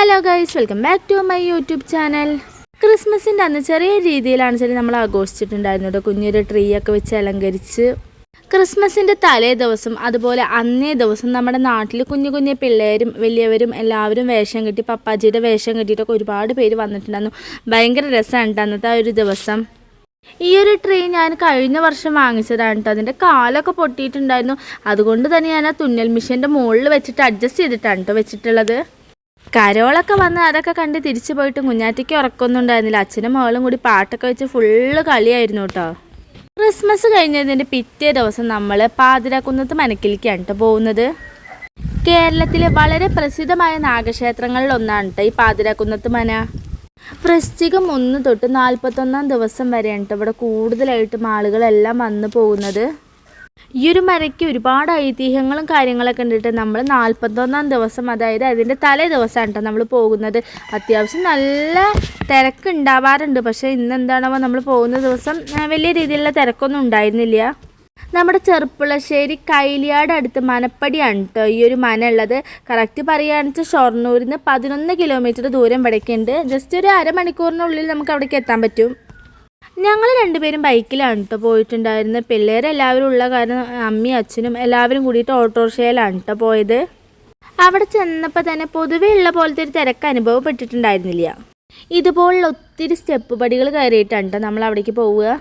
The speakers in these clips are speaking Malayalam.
Hello guys, welcome back to my YouTube channel. ക്രിസ്മസിൻ്റെ അന്ന് ചെറിയ രീതിയിലാണ് ശരി നമ്മൾ ആഘോഷിച്ചിട്ടുണ്ടായിരുന്നു കേട്ടോ. കുഞ്ഞൊരു ട്രീ ഒക്കെ വെച്ച് അലങ്കരിച്ച് ക്രിസ്മസിൻ്റെ തലേ ദിവസം അതുപോലെ അന്നേ ദിവസം നമ്മുടെ നാട്ടിൽ കുഞ്ഞു കുഞ്ഞു പിള്ളേരും വലിയവരും എല്ലാവരും വേഷം കെട്ടി പപ്പാജിയുടെ വേഷം കെട്ടിയിട്ടൊക്കെ ഒരുപാട് പേര് വന്നിട്ടുണ്ടായിരുന്നു. ഭയങ്കര രസമാണ് അന്നത്തെ ആ ഒരു ദിവസം. ഈ ഒരു ട്രീ ഞാൻ കഴിഞ്ഞ വർഷം വാങ്ങിച്ചതാണ് കേട്ടോ. അതിൻ്റെ കാലൊക്കെ പൊട്ടിയിട്ടുണ്ടായിരുന്നു. അതുകൊണ്ട് തന്നെ ഞാൻ ആ തുന്നൽ മിഷീൻ്റെ മുകളിൽ വെച്ചിട്ട് അഡ്ജസ്റ്റ് ചെയ്തിട്ടാണ് കേട്ടോ വെച്ചിട്ടുള്ളത്. കരോളൊക്കെ വന്ന് അതൊക്കെ കണ്ട് തിരിച്ചു പോയിട്ട് കുഞ്ഞാറ്റയ്ക്ക് ഉറക്കമൊന്നും ഉണ്ടായിരുന്നില്ല. അച്ഛനും മകളും കൂടി പാട്ടൊക്കെ വെച്ച് ഫുള്ള് കളിയായിരുന്നു കേട്ടോ. ക്രിസ്മസ് കഴിഞ്ഞതിൻ്റെ പിറ്റേ ദിവസം നമ്മൾ പാതിരാക്കുന്നത്ത് മനക്കിലേക്കാണ് കേട്ടോ പോകുന്നത്. കേരളത്തിലെ വളരെ പ്രസിദ്ധമായ നാഗക്ഷേത്രങ്ങളിൽ ഒന്നാണ് കേട്ടോ ഈ പാതിരാക്കുന്നത്ത് മന. വൃശ്ചികം 1 തൊട്ട് 41 ദിവസം വരെയാണ് കേട്ടോ ഇവിടെ കൂടുതലായിട്ടും ആളുകളെല്ലാം വന്നു പോകുന്നത്. ഈ ഒരു മരയ്ക്ക് ഒരുപാട് ഐതിഹ്യങ്ങളും കാര്യങ്ങളൊക്കെ ഉണ്ടിട്ട് നമ്മൾ 41 ദിവസം, അതായത് അതിൻ്റെ തലേ ദിവസമാണ് കേട്ടോ നമ്മൾ പോകുന്നത്. അത്യാവശ്യം നല്ല തിരക്ക് ഉണ്ടാവാറുണ്ട്. പക്ഷേ ഇന്നെന്താണോ നമ്മൾ പോകുന്ന ദിവസം വലിയ രീതിയിലുള്ള തിരക്കൊന്നും ഉണ്ടായിരുന്നില്ല. നമ്മുടെ ചെർപ്പുളശ്ശേരി കൈലിയാട് അടുത്ത് മനപ്പടിയാണ് കേട്ടോ ഈ ഒരു മന ഉള്ളത്. കറക്റ്റ് പറയുകയാണെന്ന് വെച്ചാൽ ഷൊർണൂരിൽ നിന്ന് 11 കിലോമീറ്റർ ദൂരം ഇവിടേക്കുണ്ട്. ജസ്റ്റ് ഒരു അരമണിക്കൂറിനുള്ളിൽ നമുക്ക് അവിടേക്ക് എത്താൻ പറ്റും. ഞങ്ങൾ രണ്ടുപേരും ബൈക്കിലാണ് കേട്ടോ പോയിട്ടുണ്ടായിരുന്നത്. പിള്ളേരെല്ലാവരും ഉള്ള കാരണം അമ്മയും അച്ഛനും എല്ലാവരും കൂടിയിട്ട് ഓട്ടോറിക്ഷയിലാണ് കേട്ടോ പോയത്. അവിടെ ചെന്നപ്പോൾ തന്നെ പൊതുവേ ഉള്ള പോലത്തെ ഒരു തിരക്ക് അനുഭവപ്പെട്ടിട്ടുണ്ടായിരുന്നില്ല. ഇതുപോലുള്ള ഒത്തിരി സ്റ്റെപ്പ് പടികൾ കയറിയിട്ടാണ് കേട്ടോ നമ്മൾ അവിടേക്ക് പോവുക.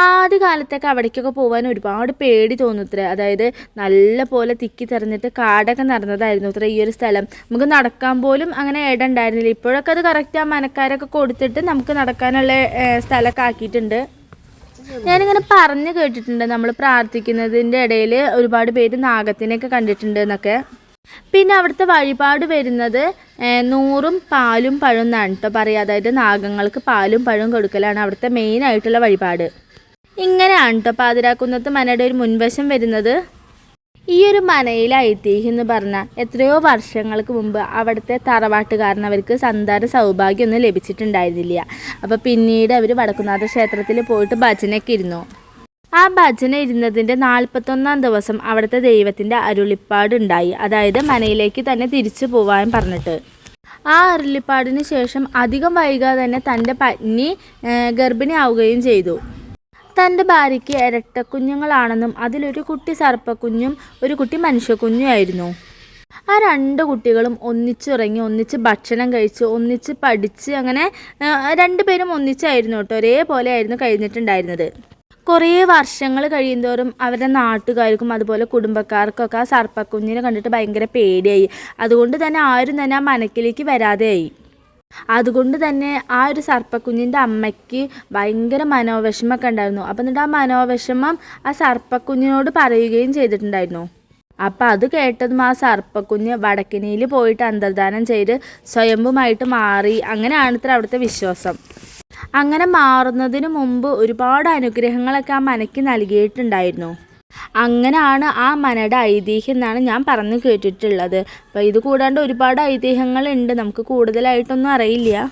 ആദ്യ കാലത്തൊക്കെ അവിടേക്കൊക്കെ പോകാൻ ഒരുപാട് പേടി തോന്നുത്രേ. അതായത് നല്ല പോലെ തിക്കി തെറിഞ്ഞിട്ട് കാടൊക്കെ നടന്നതായിരുന്നു അത്ര ഈ ഒരു സ്ഥലം. നമുക്ക് നടക്കാൻ പോലും അങ്ങനെ ഇടം ഉണ്ടായിരുന്നില്ല. ഇപ്പോഴൊക്കെ അത് കറക്റ്റ് ആ മനക്കാരൊക്കെ കൊടുത്തിട്ട് നമുക്ക് നടക്കാനുള്ള സ്ഥലമൊക്കെ ആക്കിയിട്ടുണ്ട്. ഞാനിങ്ങനെ പറഞ്ഞു കേട്ടിട്ടുണ്ട് നമ്മൾ പ്രാർത്ഥിക്കുന്നതിൻ്റെ ഇടയിൽ ഒരുപാട് പേര് നാഗത്തിനെയൊക്കെ കണ്ടിട്ടുണ്ട് എന്നൊക്കെ. പിന്നെ അവിടുത്തെ വഴിപാട് വരുന്നത് 100 പാലും പഴവും എന്നാണ് കേട്ടോ പറയുക. അതായത് നാഗങ്ങൾക്ക് പാലും പഴവും കൊടുക്കലാണ് അവിടുത്തെ മെയിനായിട്ടുള്ള വഴിപാട്. ഇങ്ങനെയാണ് കേട്ടോ പാതിരാക്കുന്നത്ത് മനയുടെ ഒരു മുൻവശം വരുന്നത്. ഈ ഒരു മനയിലെ ഐതിഹ്യം എന്ന് പറഞ്ഞാൽ എത്രയോ വർഷങ്ങൾക്ക് മുമ്പ് അവിടുത്തെ തറവാട്ടുകാരന് അവർക്ക് സന്താന സൗഭാഗ്യമൊന്നും ലഭിച്ചിട്ടുണ്ടായിരുന്നില്ല. അപ്പോൾ പിന്നീട് അവർ വടക്കുന്നാഥ ക്ഷേത്രത്തിൽ പോയിട്ട് ഭജനയൊക്കെ ഇരുന്നു. ആ ഭജന ഇരുന്നതിൻ്റെ 41 ദിവസം അവിടുത്തെ ദൈവത്തിൻ്റെ അരുളിപ്പാടുണ്ടായി. അതായത് മനയിലേക്ക് തന്നെ തിരിച്ചു പോവാൻ പറഞ്ഞിട്ട്. ആ അരുളിപ്പാടിന് ശേഷം അധികം വൈകാതെ തന്നെ തൻ്റെ പത്നി ഗർഭിണിയാവുകയും ചെയ്തു. തൻ്റെ ഭാര്യയ്ക്ക് ഇരട്ടക്കുഞ്ഞുങ്ങളാണെന്നും അതിലൊരു കുട്ടി സർപ്പക്കുഞ്ഞും ഒരു കുട്ടി മനുഷ്യക്കുഞ്ഞും ആയിരുന്നു. ആ 2 കുട്ടികളും ഒന്നിച്ചുറങ്ങി, ഒന്നിച്ച് ഭക്ഷണം കഴിച്ച്, ഒന്നിച്ച് പഠിച്ച്, അങ്ങനെ 2 പേരും ഒന്നിച്ചായിരുന്നു കേട്ടോ. ഒരേപോലെ ആയിരുന്നു കഴിഞ്ഞിട്ടുണ്ടായിരുന്നത്. കുറേ വർഷങ്ങൾ കഴിയുന്തോറും അവരുടെ നാട്ടുകാർക്കും അതുപോലെ കുടുംബക്കാർക്കൊക്കെ ആ സർപ്പക്കുഞ്ഞിനെ കണ്ടിട്ട് ഭയങ്കര പേടിയായി. അതുകൊണ്ട് തന്നെ ആരും തന്നെ ആ മനക്കിലേക്ക് വരാതെയായി. അതുകൊണ്ട് തന്നെ ആ ഒരു സർപ്പക്കുഞ്ഞിൻ്റെ അമ്മയ്ക്ക് ഭയങ്കര മനോവിഷമൊക്കെ ഉണ്ടായിരുന്നു. അപ്പം എന്നിട്ട് ആ മനോവിഷമം ആ സർപ്പക്കുഞ്ഞിനോട് പറയുകയും ചെയ്തിട്ടുണ്ടായിരുന്നു. അപ്പം അത് കേട്ടതും ആ സർപ്പക്കുഞ്ഞ് വടക്കിനിയിൽ പോയിട്ട് അന്തർധാനം ചെയ്ത് സ്വയംഭുമായിട്ട് മാറി. അങ്ങനെയാണ് ഇത്ര അവിടുത്തെ വിശ്വാസം. അങ്ങനെ മാറുന്നതിന് മുമ്പ് ഒരുപാട് അനുഗ്രഹങ്ങളൊക്കെ ആ മനയ്ക്ക് നൽകിയിട്ടുണ്ടായിരുന്നു. അങ്ങനെയാണ് ആ മനയുടെ ഐതിഹ്യം എന്നാണ് ഞാൻ പറഞ്ഞു കേട്ടിട്ടുള്ളത്. അപ്പോൾ ഇത് കൂടാണ്ട് ഒരുപാട് ഐതിഹ്യങ്ങളുണ്ട്, നമുക്ക് കൂടുതലായിട്ടൊന്നും അറിയില്ല.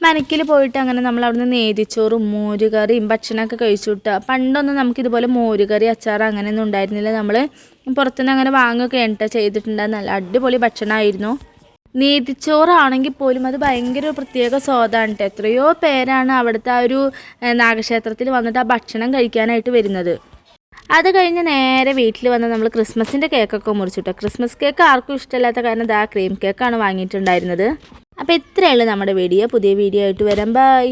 മനക്കിൽ പോയിട്ട് അങ്ങനെ നമ്മൾ അവിടുന്ന് നേതിച്ചോറും മോരുകറിയും ഭക്ഷണമൊക്കെ കഴിച്ചു വിട്ടുക. പണ്ടൊന്നും നമുക്കിതുപോലെ മോരുകറി അച്ചാർ അങ്ങനെയൊന്നും ഉണ്ടായിരുന്നില്ല. നമ്മൾ പുറത്തുനിന്ന് അങ്ങനെ വാങ്ങുകയൊക്കെ കേട്ടോ ചെയ്തിട്ടുണ്ടായിരുന്നു. നല്ല അടിപൊളി ഭക്ഷണമായിരുന്നു. നീതിച്ചോറാണെങ്കിൽ പോലും അത് ഭയങ്കര ഒരു പ്രത്യേക സ്വാദാണ് കേട്ടോ. എത്രയോ പേരാണ് അവിടുത്തെ ആ ഒരു നാഗക്ഷേത്രത്തിൽ വന്നിട്ട് ആ ഭക്ഷണം കഴിക്കാനായിട്ട് വരുന്നത്. അത് കഴിഞ്ഞ് നേരെ വീട്ടിൽ വന്ന് നമ്മൾ ക്രിസ്മസിൻ്റെ കേക്കൊക്കെ മുറിച്ചിട്ടോ. ക്രിസ്മസ് കേക്ക് ആർക്കും ഇഷ്ടമില്ലാത്ത കാരണം ക്രീം കേക്കാണ് വാങ്ങിയിട്ടുണ്ടായിരുന്നത്. അപ്പോൾ ഇത്രയേ ഉള്ളൂ നമ്മുടെ വീഡിയോ. പുതിയ വീഡിയോ ആയിട്ട് വരാം. ബൈ.